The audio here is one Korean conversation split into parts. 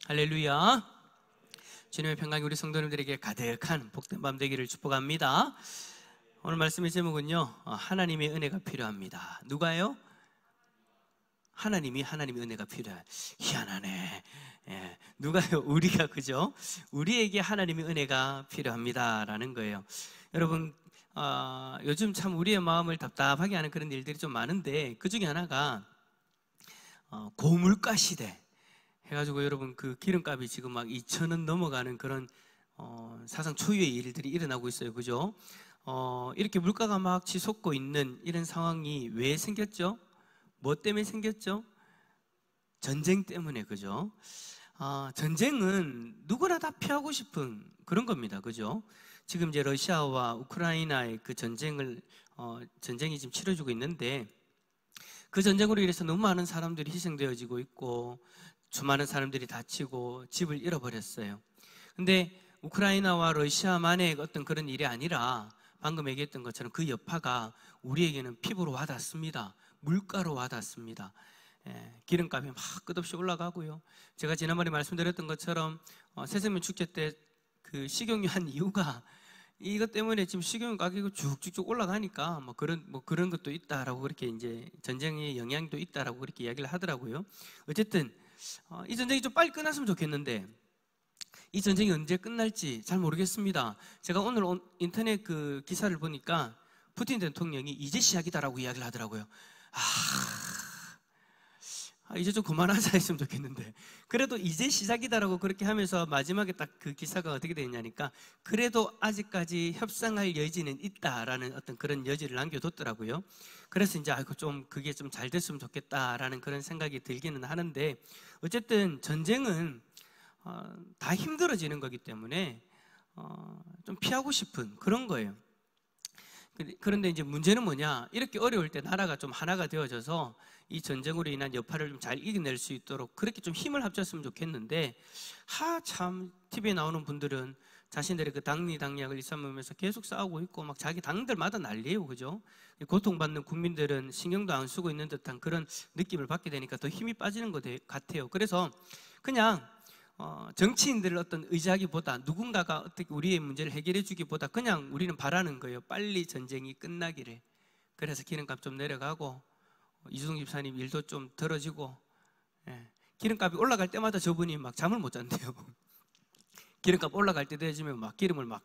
할렐루야. 주님의 평강이 우리 성도님들에게 가득한 복된 밤 되기를 축복합니다. 오늘 말씀의 제목은요, 하나님의 은혜가 필요합니다. 누가요? 하나님의 은혜가 필요해. 희한하네. 누가요? 우리가, 그죠? 우리에게 하나님의 은혜가 필요합니다라는 거예요. 여러분, 요즘 참 우리의 마음을 답답하게 하는 그런 일들이 좀 많은데, 그 중에 하나가 고물가 시대 해가지고 여러분, 그 기름값이 지금 막 2,000원 넘어가는 그런 사상 초유의 일들이 일어나고 있어요. 그죠? 이렇게 물가가 막 치솟고 있는 이런 상황이 왜 생겼죠? 뭐 때문에 생겼죠? 전쟁 때문에. 그죠? 전쟁은 누구나 다 피하고 싶은 그런 겁니다. 그죠? 지금 이제 러시아와 우크라이나의 그 전쟁이 지금 치러지고 있는데, 그 전쟁으로 인해서 너무 많은 사람들이 희생되어지고 있고 수많은 사람들이 다치고 집을 잃어버렸어요. 근데 우크라이나와 러시아만의 어떤 그런 일이 아니라 방금 얘기했던 것처럼 그 여파가 우리에게는 피부로 와닿습니다. 물가로 와닿습니다. 기름값이 막 끝없이 올라가고요. 제가 지난번에 말씀드렸던 것처럼 새생명 축제 때 그 식용유 한 이유가 이것 때문에 지금 식용유 가격이 쭉쭉쭉 올라가니까 그런 것도 있다라고, 그렇게 이제 전쟁의 영향도 있다라고 그렇게 이야기를 하더라고요. 어쨌든 이 전쟁이 좀 빨리 끝났으면 좋겠는데, 이 전쟁이 언제 끝날지 잘 모르겠습니다. 제가 오늘 인터넷 그 기사를 보니까 푸틴 대통령이 이제 시작이다라고 이야기를 하더라고요. 이제 좀 그만하자 했으면 좋겠는데, 그래도 이제 시작이다라고 그렇게 하면서 마지막에 딱 그 기사가 어떻게 되냐니까, 그래도 아직까지 협상할 여지는 있다라는 어떤 그런 여지를 남겨뒀더라고요. 그래서 이제 그게 좀 잘 됐으면 좋겠다라는 그런 생각이 들기는 하는데, 어쨌든 전쟁은 다 힘들어지는 거기 때문에 좀 피하고 싶은 그런 거예요. 그런데 이제 문제는 뭐냐, 이렇게 어려울 때 나라가 좀 하나가 되어져서 이 전쟁으로 인한 여파를 좀 잘 이겨낼 수 있도록 그렇게 좀 힘을 합쳤으면 좋겠는데, 참 TV에 나오는 분들은 자신들의 그 당리당략을 일삼으면서 계속 싸우고 있고 막 자기 당들마다 난리예요. 그죠? 고통받는 국민들은 신경도 안 쓰고 있는 듯한 그런 느낌을 받게 되니까 더 힘이 빠지는 것 같아요. 그래서 그냥 정치인들을 어떤 의지하기보다, 누군가가 어떻게 우리의 문제를 해결해 주기보다 그냥 우리는 바라는 거예요. 빨리 전쟁이 끝나기를. 그래서 기름값 좀 내려가고 이수동 집사님 일도 좀 덜어지고, 기름값이 올라갈 때마다 저분이 막 잠을 못 잔대요. 기름값 올라갈 때 되어지면 막 기름을 막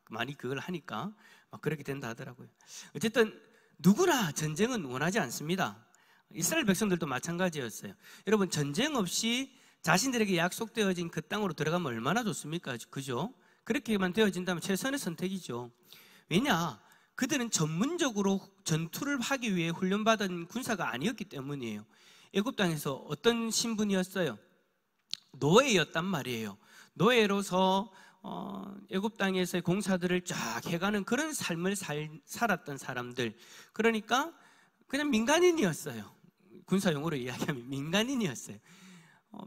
많이 그걸 하니까 막 그렇게 된다 하더라고요. 어쨌든 누구나 전쟁은 원하지 않습니다. 이스라엘 백성들도 마찬가지였어요. 여러분, 전쟁 없이 자신들에게 약속되어진 그 땅으로 들어가면 얼마나 좋습니까? 그죠? 그렇게만 되어진다면 최선의 선택이죠. 왜냐? 그들은 전문적으로 전투를 하기 위해 훈련받은 군사가 아니었기 때문이에요. 애굽 땅에서 어떤 신분이었어요? 노예였단 말이에요. 노예로서 애굽 땅에서의 공사들을 쫙 해가는 그런 삶을 살았던 사람들. 그러니까 그냥 민간인이었어요. 군사용어로 이야기하면 민간인이었어요.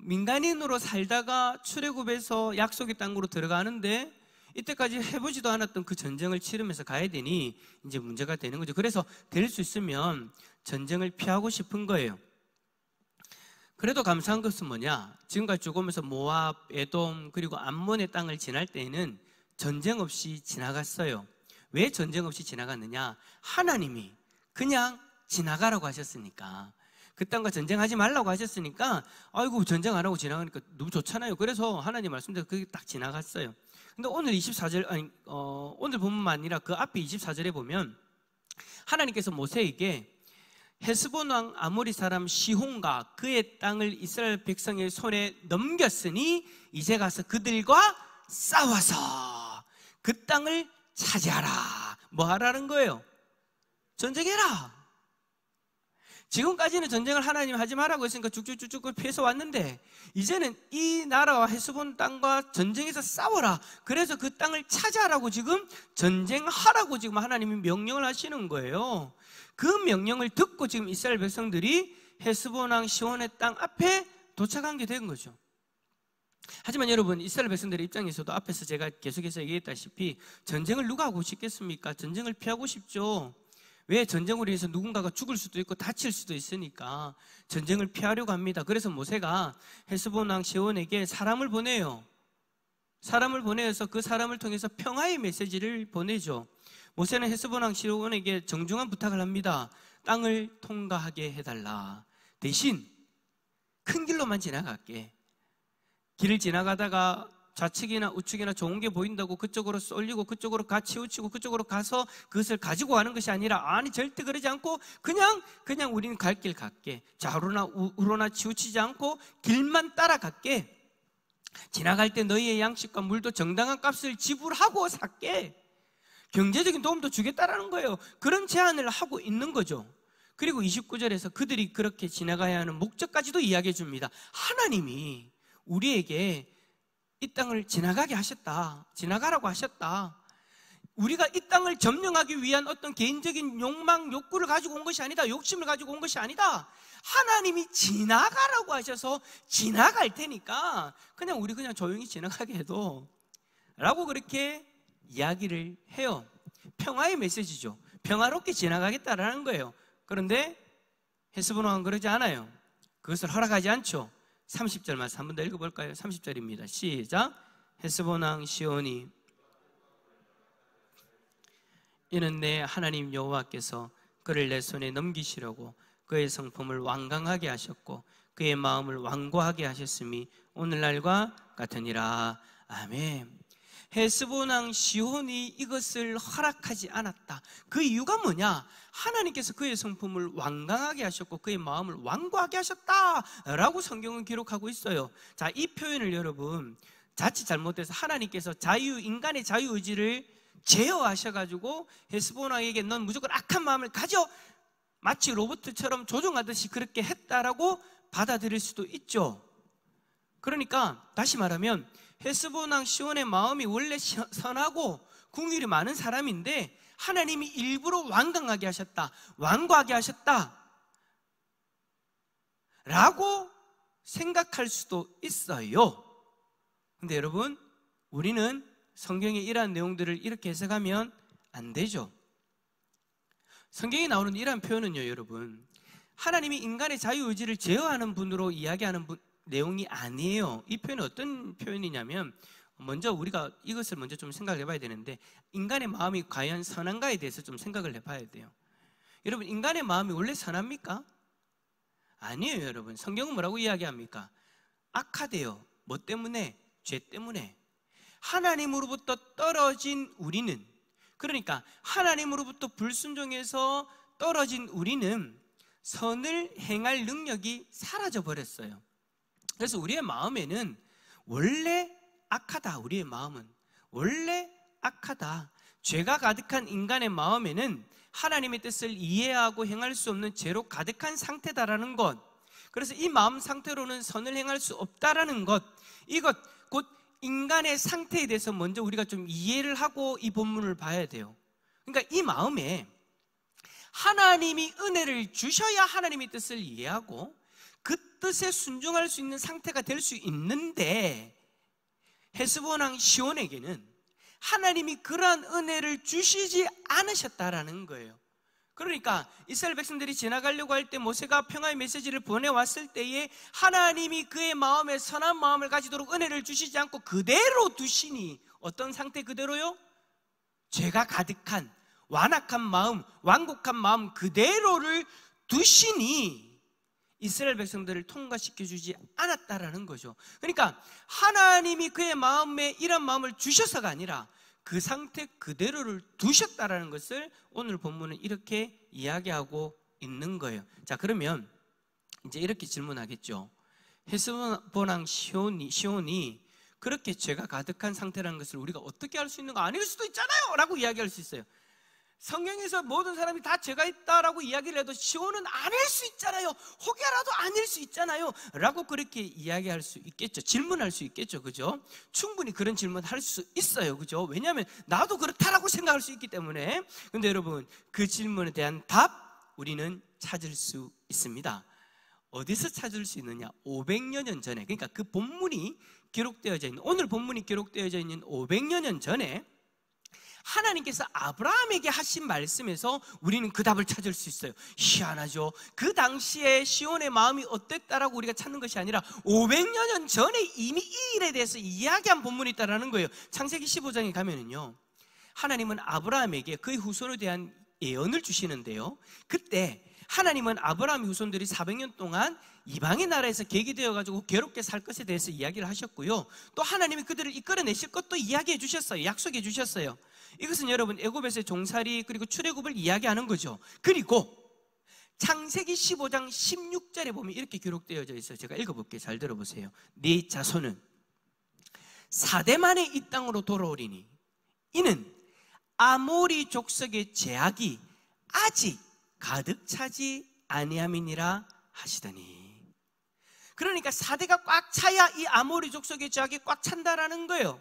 민간인으로 살다가 출애굽에서 약속의 땅으로 들어가는데, 이때까지 해보지도 않았던 그 전쟁을 치르면서 가야 되니 이제 문제가 되는 거죠. 그래서 될 수 있으면 전쟁을 피하고 싶은 거예요. 그래도 감사한 것은 뭐냐, 지금까지 쭉 오면서 모압, 에돔 그리고 암몬의 땅을 지날 때에는 전쟁 없이 지나갔어요. 왜 전쟁 없이 지나갔느냐? 하나님이 그냥 지나가라고 하셨으니까. 그 땅과 전쟁하지 말라고 하셨으니까 아이고 전쟁 안 하고 지나가니까 너무 좋잖아요. 그래서 하나님 말씀대로 그게 딱 지나갔어요. 근데 오늘 24절, 오늘 본문만 아니라 그 앞에 24절에 보면 하나님께서 모세에게 헤스본 왕 아모리 사람 시혼과 그의 땅을 이스라엘 백성의 손에 넘겼으니 이제 가서 그들과 싸워서 그 땅을 차지하라. 뭐 하라는 거예요? 전쟁해라. 지금까지는 전쟁을 하나님 하지 말라고 했으니까 쭉쭉쭉쭉 피해서 왔는데, 이제는 이 나라와 헤스본 땅과 전쟁에서 싸워라. 그래서 그 땅을 차지하라고 지금 전쟁하라고 지금 하나님이 명령을 하시는 거예요. 그 명령을 듣고 지금 이스라엘 백성들이 헤스본 왕 시혼의 땅 앞에 도착한 게 된 거죠. 하지만 여러분, 이스라엘 백성들의 입장에서도 앞에서 제가 계속해서 얘기했다시피 전쟁을 누가 하고 싶겠습니까? 전쟁을 피하고 싶죠. 왜? 전쟁으로 인해서 누군가가 죽을 수도 있고 다칠 수도 있으니까 전쟁을 피하려고 합니다. 그래서 모세가 헤스본 왕 시온에게 사람을 보내요. 사람을 보내서 그 사람을 통해서 평화의 메시지를 보내죠. 모세는 헤스본 왕 시온에게 정중한 부탁을 합니다. 땅을 통과하게 해달라. 대신 큰 길로만 지나갈게. 길을 지나가다가 좌측이나 우측이나 좋은 게 보인다고 그쪽으로 쏠리고 그쪽으로 치우치고 그쪽으로 가서 그것을 가지고 가는 것이 아니라, 아니 절대 그러지 않고 그냥 우리는 갈 길 갈게. 좌로나 우로나 치우치지 않고 길만 따라갈게. 지나갈 때 너희의 양식과 물도 정당한 값을 지불하고 살게. 경제적인 도움도 주겠다라는 거예요. 그런 제안을 하고 있는 거죠. 그리고 29절에서 그들이 그렇게 지나가야 하는 목적까지도 이야기해 줍니다. 하나님이 우리에게 이 땅을 지나가게 하셨다. 지나가라고 하셨다. 우리가 이 땅을 점령하기 위한 어떤 개인적인 욕망, 욕구를 가지고 온 것이 아니다. 욕심을 가지고 온 것이 아니다. 하나님이 지나가라고 하셔서 지나갈 테니까 우리 조용히 지나가게 해도 라고 그렇게 이야기를 해요. 평화의 메시지죠. 평화롭게 지나가겠다라는 거예요. 그런데 헤스본 왕은 그러지 않아요. 그것을 허락하지 않죠. 30절 말씀 한번 더 읽어볼까요? 30절입니다. 시작. 헤스본 왕 시온이 이는 내 하나님 여호와께서 그를 내 손에 넘기시려고 그의 성품을 완강하게 하셨고 그의 마음을 완고하게 하셨음이 오늘날과 같으니라. 아멘. 헤스본 왕 시온이 이것을 허락하지 않았다. 그 이유가 뭐냐? 하나님께서 그의 성품을 완강하게 하셨고 그의 마음을 완고하게 하셨다라고 성경은 기록하고 있어요. 자, 이 표현을 여러분 자칫 잘못해서 하나님께서 인간의 자유의지를 제어하셔가지고 헤스본 왕에게 넌 무조건 악한 마음을 가져, 마치 로봇처럼 조종하듯이 그렇게 했다라고 받아들일 수도 있죠. 그러니까 다시 말하면 헤스본 왕 시온의 마음이 원래 선하고 궁율이 많은 사람인데 하나님이 일부러 완강하게 하셨다, 완고하게 하셨다 라고 생각할 수도 있어요. 근데 여러분, 우리는 성경의 이러한 내용들을 이렇게 해석하면 안 되죠. 성경에 나오는 이러한 표현은요, 여러분, 하나님이 인간의 자유의지를 제어하는 분으로 이야기하는 내용이 아니에요. 이 표현은 어떤 표현이냐면, 먼저 우리가 이것을 먼저 좀 생각을 해봐야 되는데, 인간의 마음이 과연 선한가에 대해서 좀 생각을 해봐야 돼요. 여러분, 인간의 마음이 원래 선합니까? 아니에요, 여러분. 성경은 뭐라고 이야기합니까? 악하대요. 뭐 때문에? 죄 때문에. 하나님으로부터 떨어진 우리는, 그러니까 하나님으로부터 불순종해서 떨어진 우리는 선을 행할 능력이 사라져 버렸어요. 그래서 우리의 마음에는 원래 악하다. 우리의 마음은 원래 악하다. 죄가 가득한 인간의 마음에는 하나님의 뜻을 이해하고 행할 수 없는 죄로 가득한 상태다라는 것, 그래서 이 마음 상태로는 선을 행할 수 없다라는 것, 이것 곧 인간의 상태에 대해서 먼저 우리가 좀 이해를 하고 이 본문을 봐야 돼요. 그러니까 이 마음에 하나님이 은혜를 주셔야 하나님의 뜻을 이해하고 그 뜻에 순종할 수 있는 상태가 될 수 있는데, 헤스본 왕 시온에게는 하나님이 그러한 은혜를 주시지 않으셨다라는 거예요. 그러니까 이스라엘 백성들이 지나가려고 할 때 모세가 평화의 메시지를 보내왔을 때에 하나님이 그의 마음에 선한 마음을 가지도록 은혜를 주시지 않고 그대로 두시니, 어떤 상태 그대로요? 죄가 가득한 완악한 마음, 완곡한 마음 그대로를 두시니 이스라엘 백성들을 통과시켜주지 않았다라는 거죠. 그러니까 하나님이 그의 마음에 이런 마음을 주셔서가 아니라 그 상태 그대로를 두셨다라는 것을 오늘 본문은 이렇게 이야기하고 있는 거예요. 자, 그러면 이제 이렇게 질문하겠죠. 헤스본 왕 시온이 그렇게 죄가 가득한 상태라는 것을 우리가 어떻게 알 수 있는가? 아닐 수도 있잖아요 라고 이야기할 수 있어요. 성경에서 모든 사람이 다 죄가 있다라고 이야기를 해도 시온은 아닐 수 있잖아요, 혹여라도 아닐 수 있잖아요 라고 그렇게 이야기할 수 있겠죠. 질문할 수 있겠죠. 그죠? 충분히 그런 질문 할 수 있어요. 그죠? 왜냐하면 나도 그렇다라고 생각할 수 있기 때문에. 근데 여러분, 그 질문에 대한 답 우리는 찾을 수 있습니다. 어디서 찾을 수 있느냐? 500여 년 전에, 그러니까 그 본문이 기록되어져 있는, 오늘 본문이 기록되어져 있는 500여 년 전에 하나님께서 아브라함에게 하신 말씀에서 우리는 그 답을 찾을 수 있어요. 희한하죠. 그 당시에 시온의 마음이 어땠다라고 우리가 찾는 것이 아니라 500년 전에 이미 이 일에 대해서 이야기한 본문이 있다라는 거예요. 창세기 15장에 가면은요, 하나님은 아브라함에게 그의 후손에 대한 예언을 주시는데요, 그때 하나님은 아브라함의 후손들이 400년 동안 이방의 나라에서 계기되어가지고 괴롭게 살 것에 대해서 이야기를 하셨고요, 또 하나님이 그들을 이끌어내실 것도 이야기해 주셨어요. 약속해 주셨어요. 이것은 여러분 애굽에서의 종살이 그리고 출애굽을 이야기하는 거죠. 그리고 창세기 15장 16절에 보면 이렇게 기록되어져 있어요. 제가 읽어볼게요. 잘 들어보세요. 네 자손은 4대 만에 이 땅으로 돌아오리니 이는 아모리 족속의 죄악이 아직 가득 차지 아니함이니라 하시더니, 그러니까 4대가 꽉 차야 이 아모리 족속의 죄악이 꽉 찬다라는 거예요.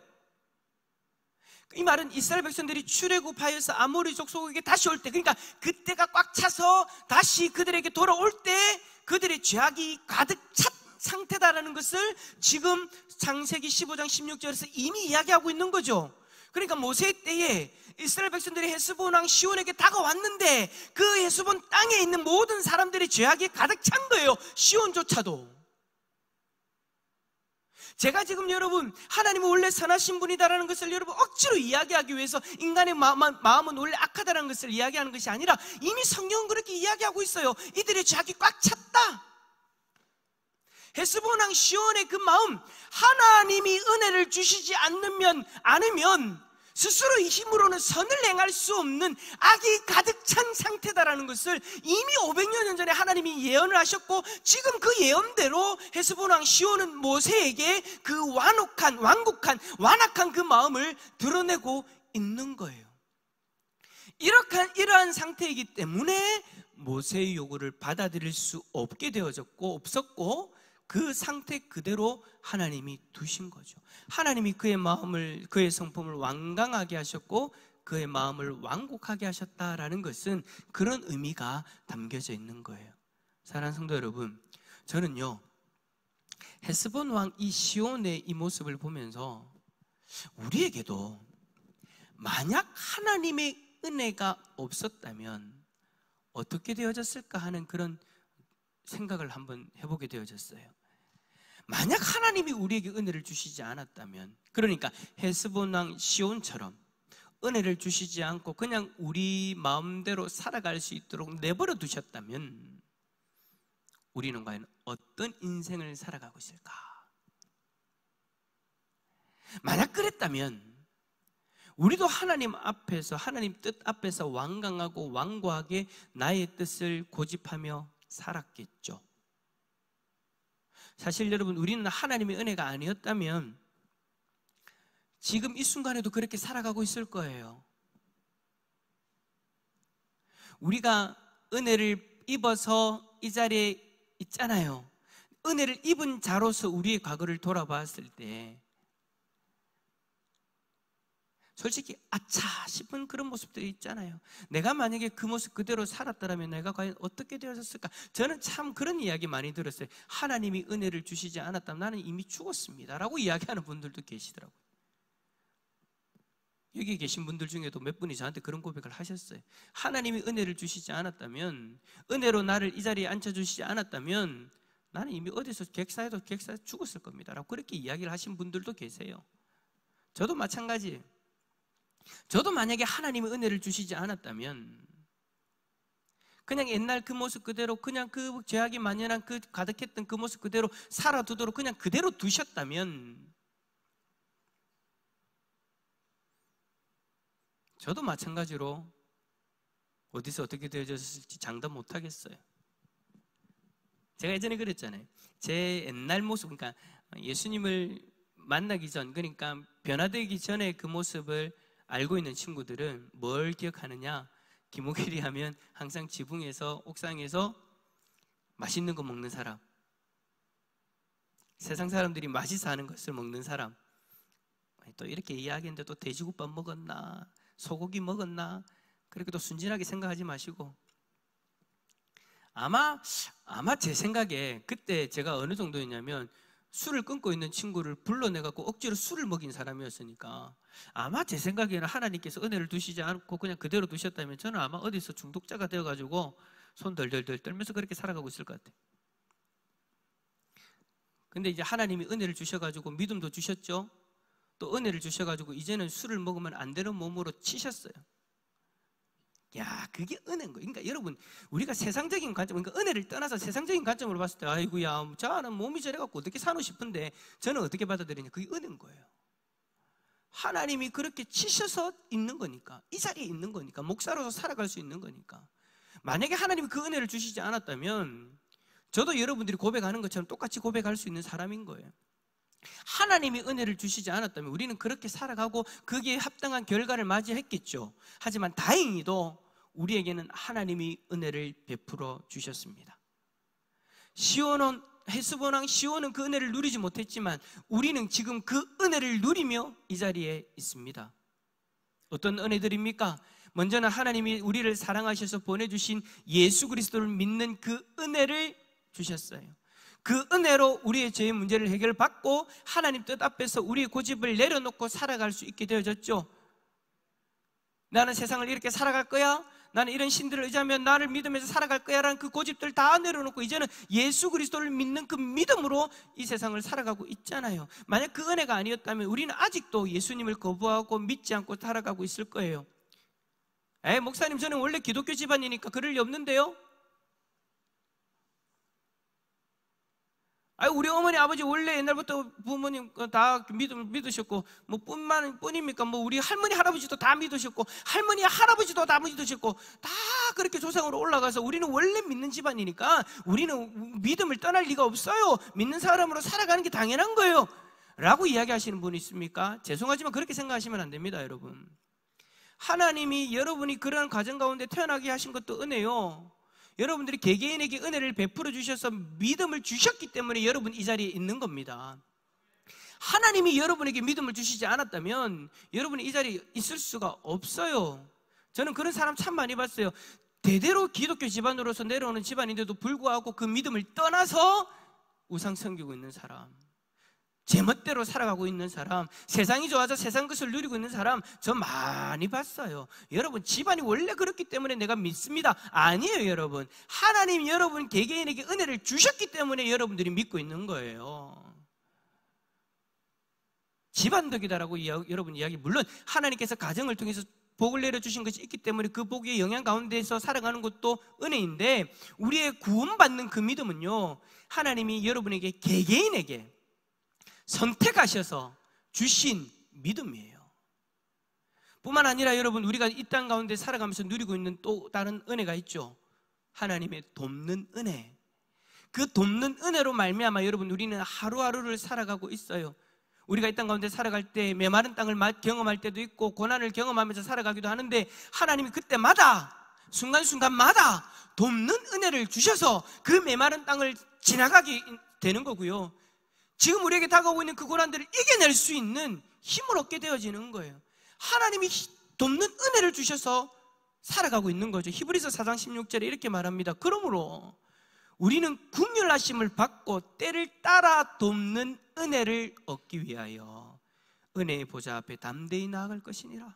이 말은 이스라엘 백성들이 출애굽하여서 아모리 족속에게 다시 올 때, 그러니까 그때가 꽉 차서 다시 그들에게 돌아올 때 그들의 죄악이 가득 찼 상태다라는 것을 지금 창세기 15장 16절에서 이미 이야기하고 있는 거죠. 그러니까 모세 때에 이스라엘 백성들이 헤스본 왕 시온에게 다가왔는데 그 헤스본 땅에 있는 모든 사람들의 죄악이 가득 찬 거예요. 시온조차도. 제가 지금 여러분 하나님은 원래 선하신 분이다라는 것을 여러분 억지로 이야기하기 위해서 인간의 마음은 원래 악하다는 것을 이야기하는 것이 아니라 이미 성경은 그렇게 이야기하고 있어요. 이들의 죄악이 꽉 찼다. 헤스본 왕 시온의 그 마음, 하나님이 은혜를 주시지 않으면 스스로 이 힘으로는 선을 행할 수 없는 악이 가득 찬 상태다라는 것을 이미 500년 전에 하나님이 예언을 하셨고, 지금 그 예언대로 헤스본 왕 시온은 모세에게 그 완악한 그 마음을 드러내고 있는 거예요. 이러한 상태이기 때문에 모세의 요구를 받아들일 수 없게 없었고 그 상태 그대로 하나님이 두신 거죠. 하나님이 그의 성품을 완강하게 하셨고 그의 마음을 완곡하게 하셨다라는 것은 그런 의미가 담겨져 있는 거예요. 사랑하는 성도 여러분, 저는요 헤스본 왕 이 시온의 이 모습을 보면서 우리에게도 만약 하나님의 은혜가 없었다면 어떻게 되어졌을까 하는 그런 생각을 한번 해보게 되어졌어요. 만약 하나님이 우리에게 은혜를 주시지 않았다면, 그러니까 헤스본 왕 시온처럼 은혜를 주시지 않고 그냥 우리 마음대로 살아갈 수 있도록 내버려 두셨다면 우리는 과연 어떤 인생을 살아가고 있을까? 만약 그랬다면 우리도 하나님 앞에서, 하나님 뜻 앞에서 완강하고 완고하게 나의 뜻을 고집하며 살았겠죠. 사실 여러분, 우리는 하나님의 은혜가 아니었다면 지금 이 순간에도 그렇게 살아가고 있을 거예요. 우리가 은혜를 입어서 이 자리에 있잖아요. 은혜를 입은 자로서 우리의 과거를 돌아봤을 때 솔직히 아차 싶은 그런 모습들이 있잖아요. 내가 만약에 그 모습 그대로 살았다면 내가 과연 어떻게 되었을까? 저는 참 그런 이야기 많이 들었어요. 하나님이 은혜를 주시지 않았다면 나는 이미 죽었습니다 라고 이야기하는 분들도 계시더라고요. 여기 계신 분들 중에도 몇 분이 저한테 그런 고백을 하셨어요. 하나님이 은혜를 주시지 않았다면, 은혜로 나를 이 자리에 앉혀주시지 않았다면 나는 이미 어디서 객사에도 죽었을 겁니다 라고 그렇게 이야기를 하신 분들도 계세요. 저도 마찬가지예요. 저도 만약에 하나님이 은혜를 주시지 않았다면 그냥 옛날 그 모습 그대로, 그냥 그 죄악이 만연한 그 가득했던 그 모습 그대로 살아두도록 그냥 그대로 두셨다면 저도 마찬가지로 어디서 어떻게 되어졌을지 장담 못하겠어요. 제가 예전에 그랬잖아요. 제 옛날 모습, 그러니까 예수님을 만나기 전, 그러니까 변화되기 전에 그 모습을 알고 있는 친구들은 뭘 기억하느냐? 김호길이 하면 항상 지붕에서, 옥상에서 맛있는 거 먹는 사람, 세상 사람들이 맛있어 하는 것을 먹는 사람, 또 이렇게 이야기했는데 또 돼지국밥 먹었나? 소고기 먹었나? 그렇게 또 순진하게 생각하지 마시고, 아마 제 생각에 그때 제가 어느 정도였냐면 술을 끊고 있는 친구를 불러내갖고 억지로 술을 먹인 사람이었으니까 아마 제 생각에는 하나님께서 은혜를 두시지 않고 그냥 그대로 두셨다면 저는 아마 어디서 중독자가 되어가지고 손 덜덜덜 떨면서 그렇게 살아가고 있을 것 같아요. 근데 이제 하나님이 은혜를 주셔가지고 믿음도 주셨죠. 또 은혜를 주셔가지고 이제는 술을 먹으면 안 되는 몸으로 치셨어요. 야, 그게 은혜인 거예요. 그러니까 여러분, 우리가 세상적인 관점, 그러니까 은혜를 떠나서 세상적인 관점으로 봤을 때, 아이고야, 저는 몸이 저래갖고 어떻게 사노 싶은데 저는 어떻게 받아들이냐, 그게 은혜인 거예요. 하나님이 그렇게 치셔서 있는 거니까, 이 자리에 있는 거니까, 목사로서 살아갈 수 있는 거니까. 만약에 하나님이 그 은혜를 주시지 않았다면 저도 여러분들이 고백하는 것처럼 똑같이 고백할 수 있는 사람인 거예요. 하나님이 은혜를 주시지 않았다면 우리는 그렇게 살아가고 거기에 합당한 결과를 맞이했겠죠. 하지만 다행히도 우리에게는 하나님이 은혜를 베풀어 주셨습니다. 헤스본 왕 시온은 그 은혜를 누리지 못했지만 우리는 지금 그 은혜를 누리며 이 자리에 있습니다. 어떤 은혜들입니까? 먼저는 하나님이 우리를 사랑하셔서 보내주신 예수 그리스도를 믿는 그 은혜를 주셨어요. 그 은혜로 우리의 죄의 문제를 해결받고 하나님 뜻 앞에서 우리의 고집을 내려놓고 살아갈 수 있게 되어졌죠. 나는 세상을 이렇게 살아갈 거야, 나는 이런 신들을 의지하며 나를 믿으면서 살아갈 거야 라는 그 고집들 다 내려놓고 이제는 예수 그리스도를 믿는 그 믿음으로 이 세상을 살아가고 있잖아요. 만약 그 은혜가 아니었다면 우리는 아직도 예수님을 거부하고 믿지 않고 살아가고 있을 거예요. 목사님, 저는 원래 기독교 집안이니까 그럴 리 없는데요. 우리 어머니 아버지 원래 옛날부터 부모님 다 믿으셨고 뭐 뿐입니까? 뭐 우리 할머니 할아버지도 다 믿으셨고 할머니 할아버지도 다 믿으셨고 다 그렇게 조상으로 올라가서 우리는 원래 믿는 집안이니까 우리는 믿음을 떠날 리가 없어요. 믿는 사람으로 살아가는 게 당연한 거예요 라고 이야기하시는 분이 있습니까? 죄송하지만 그렇게 생각하시면 안 됩니다. 여러분, 하나님이 여러분이 그러한 가정 가운데 태어나게 하신 것도 은혜요, 여러분들이 개개인에게 은혜를 베풀어 주셔서 믿음을 주셨기 때문에 여러분 이 자리에 있는 겁니다. 하나님이 여러분에게 믿음을 주시지 않았다면 여러분이 이 자리에 있을 수가 없어요. 저는 그런 사람 참 많이 봤어요. 대대로 기독교 집안으로서 내려오는 집안인데도 불구하고 그 믿음을 떠나서 우상 섬기고 있는 사람, 제멋대로 살아가고 있는 사람, 세상이 좋아서 세상 것을 누리고 있는 사람 저 많이 봤어요. 여러분, 집안이 원래 그렇기 때문에 내가 믿습니다 아니에요. 여러분, 하나님 여러분 개개인에게 은혜를 주셨기 때문에 여러분들이 믿고 있는 거예요. 집안덕이다라고 여러분 이야기, 물론 하나님께서 가정을 통해서 복을 내려주신 것이 있기 때문에 그 복의 영향 가운데서 살아가는 것도 은혜인데, 우리의 구원받는 그 믿음은요, 하나님이 여러분에게 개개인에게 선택하셔서 주신 믿음이에요. 뿐만 아니라 여러분, 우리가 이 땅 가운데 살아가면서 누리고 있는 또 다른 은혜가 있죠. 하나님의 돕는 은혜. 그 돕는 은혜로 말미암아 여러분 우리는 하루하루를 살아가고 있어요. 우리가 이 땅 가운데 살아갈 때 메마른 땅을 경험할 때도 있고 고난을 경험하면서 살아가기도 하는데, 하나님이 그때마다 순간순간마다 돕는 은혜를 주셔서 그 메마른 땅을 지나가게 되는 거고요, 지금 우리에게 다가오고 있는 그 고난들을 이겨낼 수 있는 힘을 얻게 되어지는 거예요. 하나님이 돕는 은혜를 주셔서 살아가고 있는 거죠. 히브리서 4장 16절에 이렇게 말합니다. 그러므로 우리는 긍휼하심을 받고 때를 따라 돕는 은혜를 얻기 위하여 은혜의 보좌 앞에 담대히 나아갈 것이니라.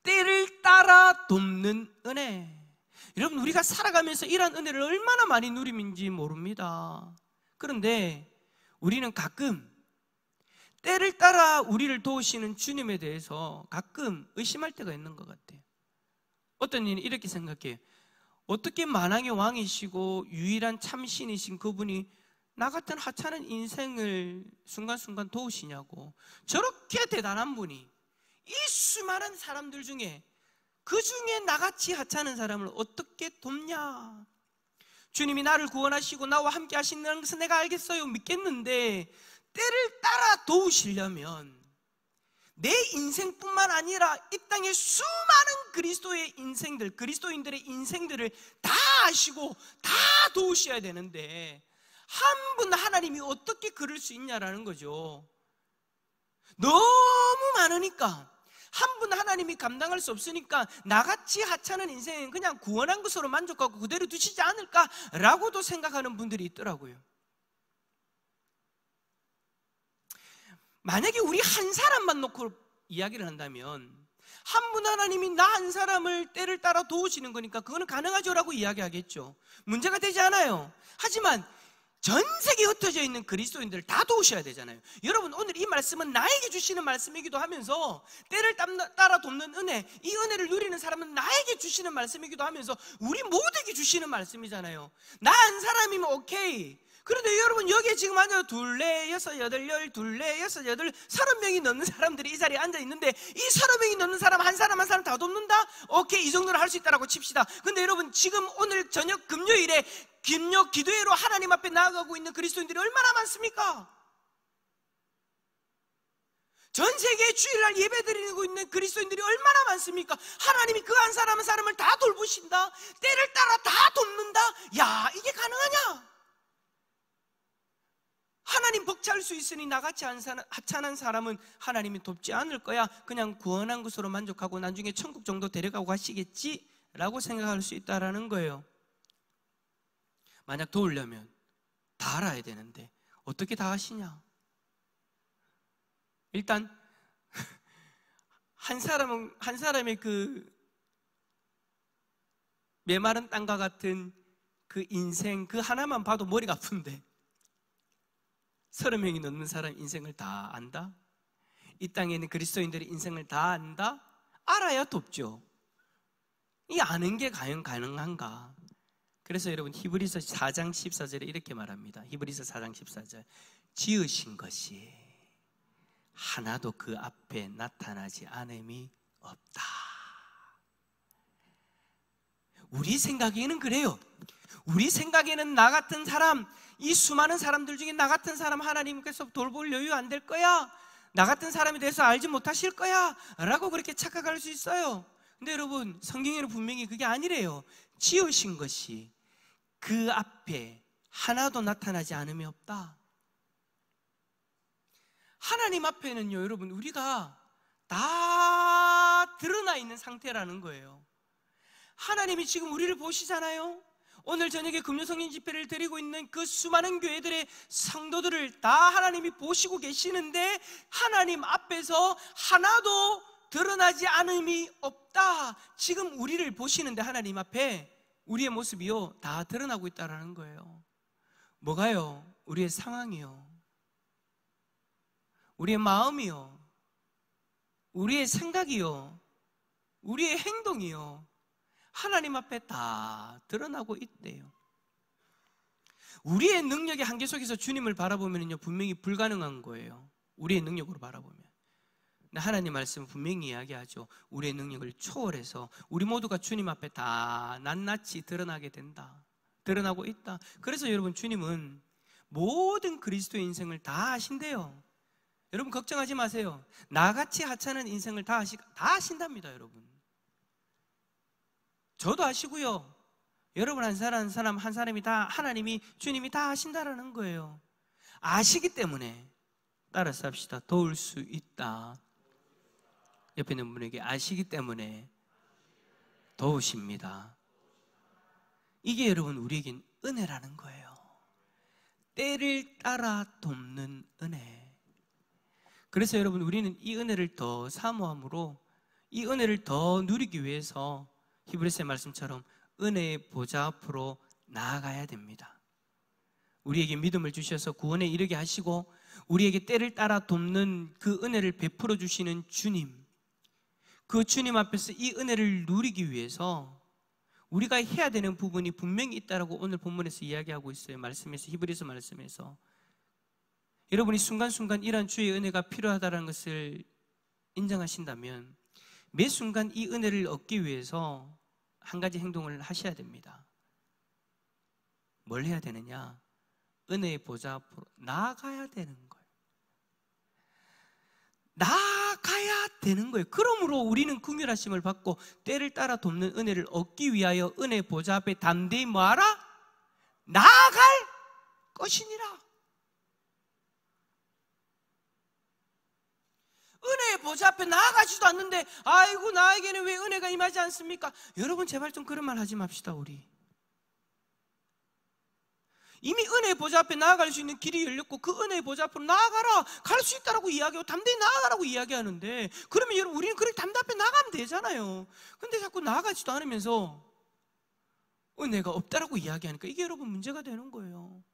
때를 따라 돕는 은혜. 여러분, 우리가 살아가면서 이런 은혜를 얼마나 많이 누리는지 모릅니다. 그런데 우리는 가끔 때를 따라 우리를 도우시는 주님에 대해서 가끔 의심할 때가 있는 것 같아요. 어떤 이는 이렇게 생각해요. 어떻게 만왕의 왕이시고 유일한 참신이신 그분이 나 같은 하찮은 인생을 순간순간 도우시냐고. 저렇게 대단한 분이 이 수많은 사람들 중에 그 중에 나같이 하찮은 사람을 어떻게 돕냐. 주님이 나를 구원하시고 나와 함께 하시는 것은 내가 알겠어요, 믿겠는데 때를 따라 도우시려면 내 인생뿐만 아니라 이 땅의 수많은 그리스도의 인생들, 그리스도인들의 인생들을 다 아시고 다 도우셔야 되는데 한 분 하나님이 어떻게 그럴 수 있냐라는 거죠. 너무 많으니까, 한 분 하나님이 감당할 수 없으니까 나같이 하찮은 인생은 그냥 구원한 것으로 만족하고 그대로 두시지 않을까라고도 생각하는 분들이 있더라고요. 만약에 우리 한 사람만 놓고 이야기를 한다면 한 분 하나님이 나 한 사람을 때를 따라 도우시는 거니까 그거는 가능하죠라고 이야기하겠죠. 문제가 되지 않아요. 하지만 전 세계에 흩어져 있는 그리스도인들을 다 도우셔야 되잖아요. 여러분, 오늘 이 말씀은 나에게 주시는 말씀이기도 하면서 때를 따라 돕는 은혜, 이 은혜를 누리는 사람은 나에게 주시는 말씀이기도 하면서 우리 모두에게 주시는 말씀이잖아요. 나 한 사람이면 오케이. 그런데 여러분, 여기에 지금 앉아 둘, 넷, 여섯, 여덟, 열, 둘, 넷, 여섯, 여덟, 30명이 넘는 사람들이 이 자리에 앉아 있는데 이 30명이 넘는 사람 한 사람 한 사람 다 돕는다? 오케이, 이 정도는 할 수 있다라고 칩시다. 근데 여러분, 지금 오늘 저녁 금요일에 기도회로 하나님 앞에 나아가고 있는 그리스도인들이 얼마나 많습니까? 전 세계에 주일날 예배드리고 있는 그리스도인들이 얼마나 많습니까? 하나님이 그 한 사람 한 사람을 다 돌보신다, 때를 따라 다 돕는다. 야, 이게 가능하냐? 하나님 벅찰 수 있으니 나같이 하찮은 사람은 하나님이 돕지 않을 거야. 그냥 구원한 것으로 만족하고 나중에 천국 정도 데려가고 가시겠지? 라고 생각할 수 있다는 거예요. 만약 도우려면 다 알아야 되는데 어떻게 다 아시냐? 일단 한 사람의 그 메마른 땅과 같은 그 인생 그 하나만 봐도 머리가 아픈데 30명이 넘는 사람 인생을 다 안다? 이 땅에 있는 그리스도인들의 인생을 다 안다? 알아야 돕죠. 이 아는 게 과연 가능한가? 그래서 여러분, 히브리서 4장 14절에 이렇게 말합니다. 히브리서 4장 14절, 지으신 것이 하나도 그 앞에 나타나지 않음이 없다. 우리 생각에는 그래요. 우리 생각에는 나 같은 사람, 이 수많은 사람들 중에 나 같은 사람 하나님께서 돌볼 여유 안 될 거야, 나 같은 사람에 대해서 알지 못하실 거야 라고 그렇게 착각할 수 있어요. 근데 여러분, 성경에는 분명히 그게 아니래요. 지으신 것이 그 앞에 하나도 나타나지 않음이 없다. 하나님 앞에는요, 여러분, 우리가 다 드러나 있는 상태라는 거예요. 하나님이 지금 우리를 보시잖아요. 오늘 저녁에 금요성령 집회를 드리고 있는 그 수많은 교회들의 성도들을 다 하나님이 보시고 계시는데 하나님 앞에서 하나도 드러나지 않음이 없다. 지금 우리를 보시는데 하나님 앞에 우리의 모습이요 다 드러나고 있다는 거예요. 뭐가요? 우리의 상황이요, 우리의 마음이요, 우리의 생각이요, 우리의 행동이요, 하나님 앞에 다 드러나고 있대요. 우리의 능력의 한계 속에서 주님을 바라보면요 분명히 불가능한 거예요. 우리의 능력으로 바라보면. 근데 하나님 말씀은 분명히 이야기하죠. 우리의 능력을 초월해서 우리 모두가 주님 앞에 다 낱낱이 드러나게 된다, 드러나고 있다. 그래서 여러분, 주님은 모든 그리스도의 인생을 다 아신대요. 여러분, 걱정하지 마세요. 나같이 하찮은 인생을 다 아신답니다. 여러분, 저도 아시고요, 여러분 한 사람이 다 하나님이, 주님이 다 아신다라는 거예요. 아시기 때문에 따라서 합시다. 도울 수 있다. 옆에 있는 분에게 아시기 때문에 도우십니다. 이게 여러분 우리에겐 은혜라는 거예요. 때를 따라 돕는 은혜. 그래서 여러분, 우리는 이 은혜를 더 사모함으로 이 은혜를 더 누리기 위해서 히브리서의 말씀처럼 은혜의 보좌 앞으로 나아가야 됩니다. 우리에게 믿음을 주셔서 구원에 이르게 하시고 우리에게 때를 따라 돕는 그 은혜를 베풀어 주시는 주님, 그 주님 앞에서 이 은혜를 누리기 위해서 우리가 해야 되는 부분이 분명히 있다라고 오늘 본문에서 이야기하고 있어요. 말씀에서, 히브리서 말씀에서. 여러분이 순간순간 이러한 주의 은혜가 필요하다는 것을 인정하신다면 매 순간 이 은혜를 얻기 위해서 한 가지 행동을 하셔야 됩니다. 뭘 해야 되느냐? 은혜의 보좌 앞으로 나아가야 되는 거예요. 나아가야 되는 거예요. 그러므로 우리는 긍휼하심을 받고 때를 따라 돕는 은혜를 얻기 위하여 은혜의 보좌 앞에 담대히 뭐하라? 나아갈 것이니라. 은혜의 보좌 앞에 나아가지도 않는데 아이고 나에게는 왜 은혜가 임하지 않습니까? 여러분, 제발 좀 그런 말 하지 맙시다. 우리 이미 은혜의 보좌 앞에 나아갈 수 있는 길이 열렸고 그 은혜의 보좌 앞으로 나아가라, 갈 수 있다라고 이야기하고 담대히 나아가라고 이야기하는데, 그러면 여러분 우리는 그렇게 담대 앞에 나가면 되잖아요. 근데 자꾸 나아가지도 않으면서 은혜가 없다라고 이야기하니까 이게 여러분 문제가 되는 거예요.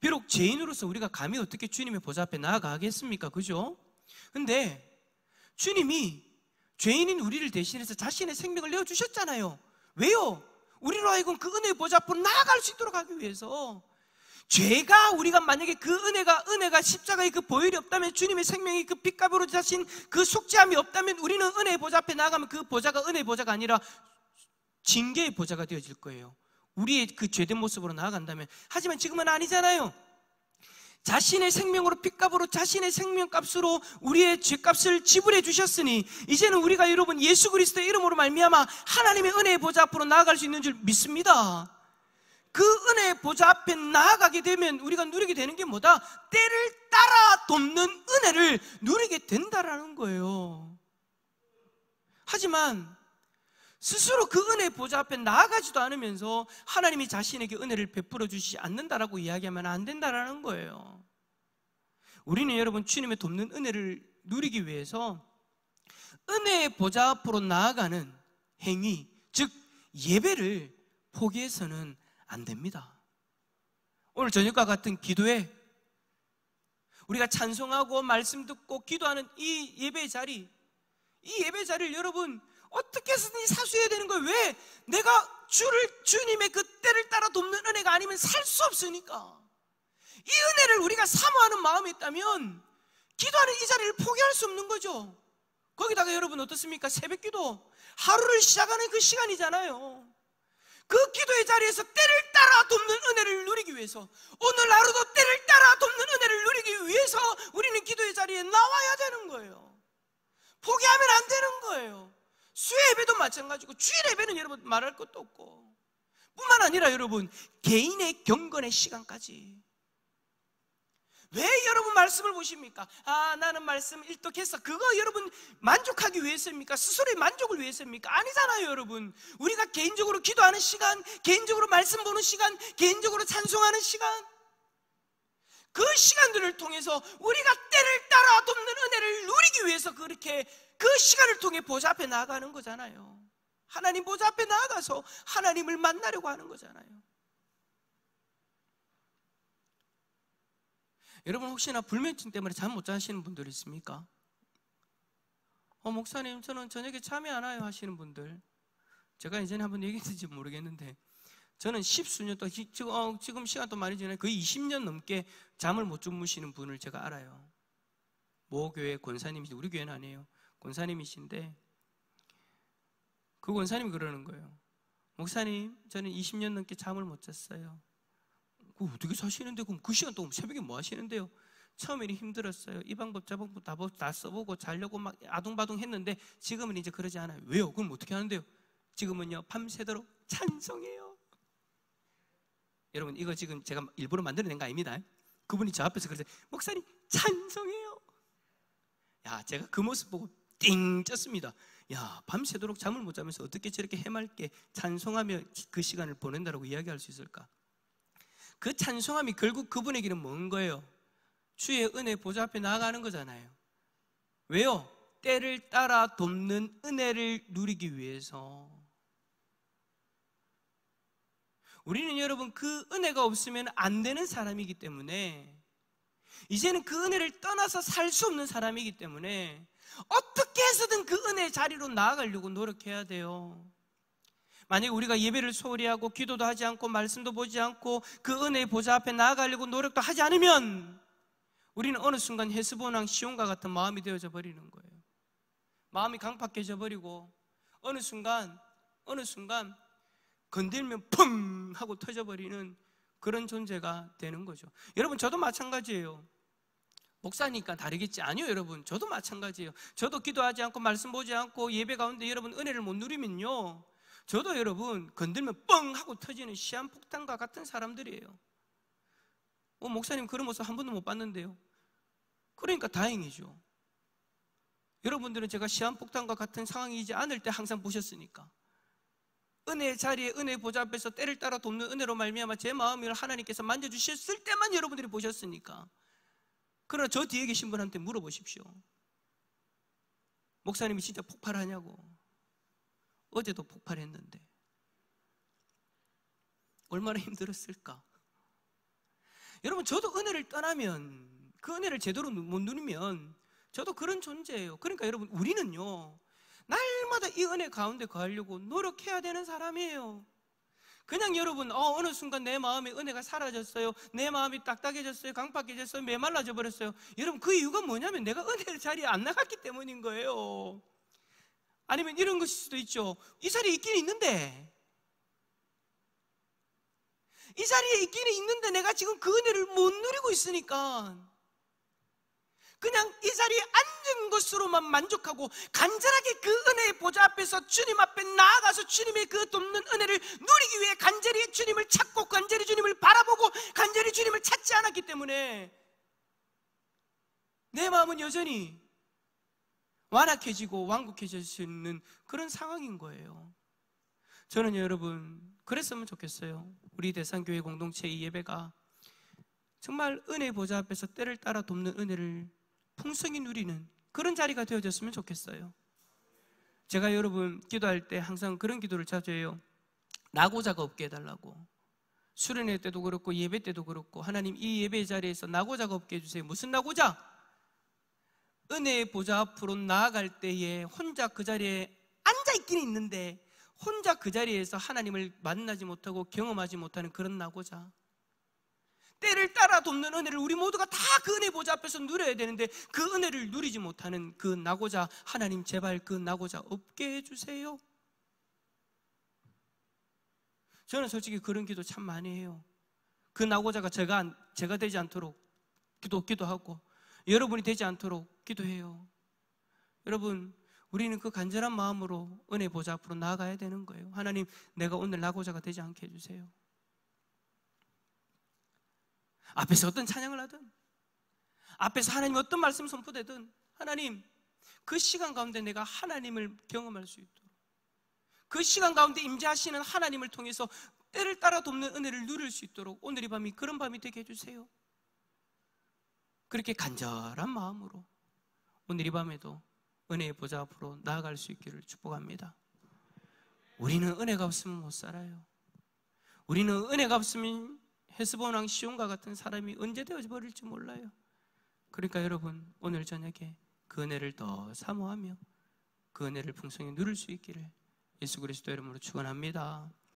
비록 죄인으로서 우리가 감히 어떻게 주님의 보좌 앞에 나아가겠습니까? 그죠? 근데 주님이 죄인인 우리를 대신해서 자신의 생명을 내어주셨잖아요. 왜요? 우리로 하여금 그 은혜의 보좌 앞으로 나아갈 수 있도록 하기 위해서. 죄가, 우리가 만약에 그 은혜가 십자가의 그 보혈이 없다면, 주님의 생명이 그 핏값으로 자신 그 속죄함이 없다면, 우리는 은혜의 보좌 앞에 나아가면 그 보좌가 은혜의 보좌가 아니라 징계의 보좌가 되어질 거예요. 우리의 그 죄된 모습으로 나아간다면. 하지만 지금은 아니잖아요. 자신의 생명으로, 핏값으로, 자신의 생명값으로 우리의 죄값을 지불해 주셨으니 이제는 우리가 여러분 예수 그리스도의 이름으로 말미암아 하나님의 은혜의 보좌 앞으로 나아갈 수 있는 줄 믿습니다. 그 은혜의 보좌 앞에 나아가게 되면 우리가 누리게 되는 게 뭐다? 때를 따라 돕는 은혜를 누리게 된다라는 거예요. 하지만 스스로 그 은혜의 보좌 앞에 나아가지도 않으면서 하나님이 자신에게 은혜를 베풀어 주시지 않는다라고 이야기하면 안 된다라는 거예요. 우리는 여러분 주님의 돕는 은혜를 누리기 위해서 은혜의 보좌 앞으로 나아가는 행위, 즉 예배를 포기해서는 안 됩니다. 오늘 저녁과 같은 기도회, 우리가 찬송하고 말씀 듣고 기도하는 이 예배 자리, 이 예배 자리를 여러분 어떻게 해서든지 사수해야 되는 거예요. 왜? 내가 주님의 그 때를 따라 돕는 은혜가 아니면 살 수 없으니까. 이 은혜를 우리가 사모하는 마음이 있다면 기도하는 이 자리를 포기할 수 없는 거죠. 거기다가 여러분 어떻습니까? 새벽 기도, 하루를 시작하는 그 시간이잖아요. 그 기도의 자리에서 때를 따라 돕는 은혜를 누리기 위해서, 오늘 하루도 때를 따라 돕는 은혜를 누리기 위해서 우리는 기도의 자리에 나와야 되는 거예요. 포기하면 안 되는 거예요. 수요 예배도 마찬가지고 주일 예배는 여러분 말할 것도 없고, 뿐만 아니라 여러분 개인의 경건의 시간까지. 왜 여러분 말씀을 보십니까? 나는 말씀 일독했어. 그거 여러분 만족하기 위해서입니까? 스스로의 만족을 위해서입니까? 아니잖아요. 여러분 우리가 개인적으로 기도하는 시간, 개인적으로 말씀 보는 시간, 개인적으로 찬송하는 시간, 그 시간들을 통해서 우리가 때를 따라 돕는 은혜를 누리기 위해서 그렇게 그 시간을 통해 보좌 앞에 나아가는 거잖아요. 하나님 보좌 앞에 나아가서 하나님을 만나려고 하는 거잖아요. 여러분 혹시나 불면증 때문에 잠 못 자시는 분들 있습니까? 목사님 저는 저녁에 잠이 안 와요 하시는 분들, 제가 예전에 한번 얘기했는지 모르겠는데 저는 10수년 동안, 지금 시간 또 많이 지나요. 거의 20년 넘게 잠을 못 주무시는 분을 제가 알아요. 모 교회 권사님이신데, 우리 교회는 아니에요. 권사님이신데 그 권사님이 그러는 거예요. 목사님 저는 20년 넘게 잠을 못 잤어요. 그 어떻게 사시는데? 그럼 그 시간 동안 새벽에 뭐 하시는데요? 처음에는 힘들었어요. 이 방법 저 방법 다 써보고 자려고 막 아둥바둥 했는데 지금은 이제 그러지 않아요. 왜요? 그럼 어떻게 하는데요? 지금은요 밤새도록 찬송해요. 여러분 이거 지금 제가 일부러 만들어낸 거 아닙니다. 그분이 저 앞에서 그러세요. 목사님 찬송해요. 야, 제가 그 모습 보고 띵 쪘습니다. 야, 밤새도록 잠을 못 자면서 어떻게 저렇게 해맑게 찬송하며 그 시간을 보낸다라고 이야기할 수 있을까? 그 찬송함이 결국 그분에게는 뭔 거예요? 주의 은혜 보좌 앞에 나아가는 거잖아요. 왜요? 때를 따라 돕는 은혜를 누리기 위해서. 우리는 여러분 그 은혜가 없으면 안 되는 사람이기 때문에, 이제는 그 은혜를 떠나서 살 수 없는 사람이기 때문에 어떻게 해서든 그 은혜의 자리로 나아가려고 노력해야 돼요. 만약에 우리가 예배를 소홀히 하고 기도도 하지 않고 말씀도 보지 않고 그 은혜의 보좌 앞에 나아가려고 노력도 하지 않으면 우리는 어느 순간 헤스본 왕 시온과 같은 마음이 되어져 버리는 거예요. 마음이 강팍해져 버리고 어느 순간 건들면 펑 하고 터져버리는 그런 존재가 되는 거죠. 여러분 저도 마찬가지예요. 목사니까 다르겠지? 아니요 여러분, 저도 마찬가지예요. 저도 기도하지 않고 말씀 보지 않고 예배 가운데 여러분 은혜를 못 누리면요, 저도 여러분 건들면 뻥 하고 터지는 시한폭탄과 같은 사람들이에요. 목사님 그런 모습 한 번도 못 봤는데요. 그러니까 다행이죠. 여러분들은 제가 시한폭탄과 같은 상황이지 않을 때 항상 보셨으니까. 은혜의 자리에 은혜의 보좌 앞에서 때를 따라 돕는 은혜로 말미암아 제 마음을 하나님께서 만져주셨을 때만 여러분들이 보셨으니까. 그러나 저 뒤에 계신 분한테 물어보십시오. 목사님이 진짜 폭발하냐고. 어제도 폭발했는데 얼마나 힘들었을까. 여러분, 저도 은혜를 떠나면, 그 은혜를 제대로 못 누리면 저도 그런 존재예요. 그러니까 여러분, 우리는요 날마다 이 은혜 가운데 거하려고 노력해야 되는 사람이에요. 그냥 여러분 어느 순간 내 마음에 은혜가 사라졌어요, 내 마음이 딱딱해졌어요, 강팍해졌어요, 메말라져 버렸어요. 여러분, 그 이유가 뭐냐면 내가 은혜의 자리에 안 나갔기 때문인 거예요. 아니면 이런 것일 수도 있죠. 이 자리에 있긴 있는데, 이 자리에 있기는 있는데 내가 지금 그 은혜를 못 누리고 있으니까 그냥 이 자리에 앉은 것으로만 만족하고 간절하게 그 은혜의 보좌 앞에서 주님 앞에 나아가서 주님의 그 돕는 은혜를 누리기 위해 간절히 주님을 찾고 간절히 주님을 바라보고 간절히 주님을 찾지 않았기 때문에 내 마음은 여전히 완악해지고 완곡해질 수 있는 그런 상황인 거예요. 저는 여러분 그랬으면 좋겠어요. 우리 대산교회 공동체 이 예배가 정말 은혜의 보좌 앞에서 때를 따라 돕는 은혜를 풍성히 누리는 그런 자리가 되어졌으면 좋겠어요. 제가 여러분 기도할 때 항상 그런 기도를 자주 해요. 낙오자가 없게 해달라고. 수련회 때도 그렇고 예배 때도 그렇고, 하나님 이 예배 자리에서 낙오자가 없게 해주세요. 무슨 낙오자? 은혜의 보좌 앞으로 나아갈 때에 혼자 그 자리에 앉아있기는 있는데 혼자 그 자리에서 하나님을 만나지 못하고 경험하지 못하는 그런 낙오자. 때를 따라 돕는 은혜를 우리 모두가 다 그 은혜 보좌 앞에서 누려야 되는데 그 은혜를 누리지 못하는 그 낙오자, 하나님 제발 그 낙오자 없게 해주세요. 저는 솔직히 그런 기도 참 많이 해요. 그 낙오자가 제가 되지 않도록 기도하고 여러분이 되지 않도록 기도해요. 여러분, 우리는 그 간절한 마음으로 은혜 보좌 앞으로 나아가야 되는 거예요. 하나님, 내가 오늘 낙오자가 되지 않게 해주세요. 앞에서 어떤 찬양을 하든, 앞에서 하나님 어떤 말씀 선포되든, 하나님 그 시간 가운데 내가 하나님을 경험할 수 있도록, 그 시간 가운데 임재하시는 하나님을 통해서 때를 따라 돕는 은혜를 누릴 수 있도록 오늘 이 밤이 그런 밤이 되게 해주세요. 그렇게 간절한 마음으로 오늘 이 밤에도 은혜의 보좌 앞으로 나아갈 수 있기를 축복합니다. 우리는 은혜가 없으면 못 살아요. 우리는 은혜가 없으면 헤스본 왕 시온과 같은 사람이 언제 되어 버릴지 몰라요. 그러니까 여러분, 오늘 저녁에 그 은혜를 더 사모하며 그 은혜를 풍성히 누릴 수 있기를 예수 그리스도 이름으로 축원합니다.